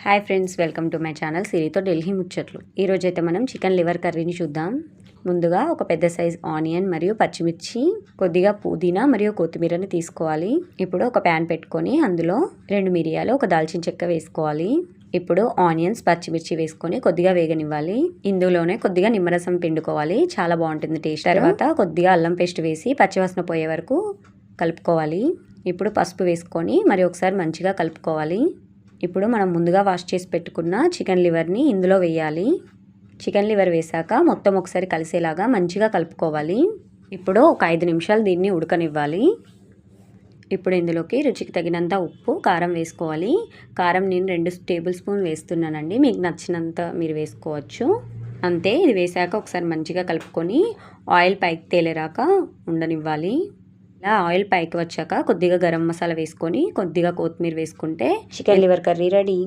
Hi friends, welcome to my channel సిరితో ఢిల్లీ ముచ్చట్లు. ఈరోజైతే మనం చికెన్ లివర్ కర్రీని చూద్దాం. ముందుగా ఒక పెద్ద సైజ్ ఆనియన్ మరియు పచ్చిమిర్చి, కొద్దిగా పుదీనా మరియు కొత్తిమీరని తీసుకోవాలి. ఇప్పుడు ఒక ప్యాన్ పెట్టుకొని అందులో 2 మిరియాలు, ఒక దాల్చిన చెక్క వేసుకోవాలి. ఇప్పుడు ఆనియన్స్, పచ్చిమిర్చి వేసుకొని కొద్దిగా వేగనివ్వాలి. ఇందులోనే కొద్దిగా నిమ్మరసం పిండుకోవాలి, చాలా బాగుంటుంది టేస్ట్. తర్వాత కొద్దిగా అల్లం పేస్ట్ వేసి పచ్చివాసన పోయే వరకు కలుపుకోవాలి. ఇప్పుడు పసుపు వేసుకొని మరి ఒకసారి మంచిగా కలుపుకోవాలి. ఇప్పుడు మనం ముందుగా వాష్ చేసి పెట్టుకున్న చికెన్ లివర్ని ఇందులో వేయాలి. చికెన్ లివర్ వేసాక మొత్తం ఒకసారి కలిసేలాగా మంచిగా కలుపుకోవాలి. ఇప్పుడు ఒక 5 నిమిషాలు దీన్ని ఉడకనివ్వాలి. ఇప్పుడు ఇందులోకి రుచికి తగినంత ఉప్పు, కారం వేసుకోవాలి. కారం నేను 2 టేబుల్ స్పూన్ వేస్తున్నానండి, మీకు నచ్చినంత మీరు వేసుకోవచ్చు. అంతే, ఇది వేసాక ఒకసారి మంచిగా కలుపుకొని ఆయిల్ పైకి తేలేరాక ఉండనివ్వాలి. ఇలా ఆయిల్ పైకి వచ్చాక కొద్దిగా గరం మసాలా వేసుకొని కొద్దిగా కొత్తిమీర వేసుకుంటే చికెన్ లివర్ కర్రీ రెడీ.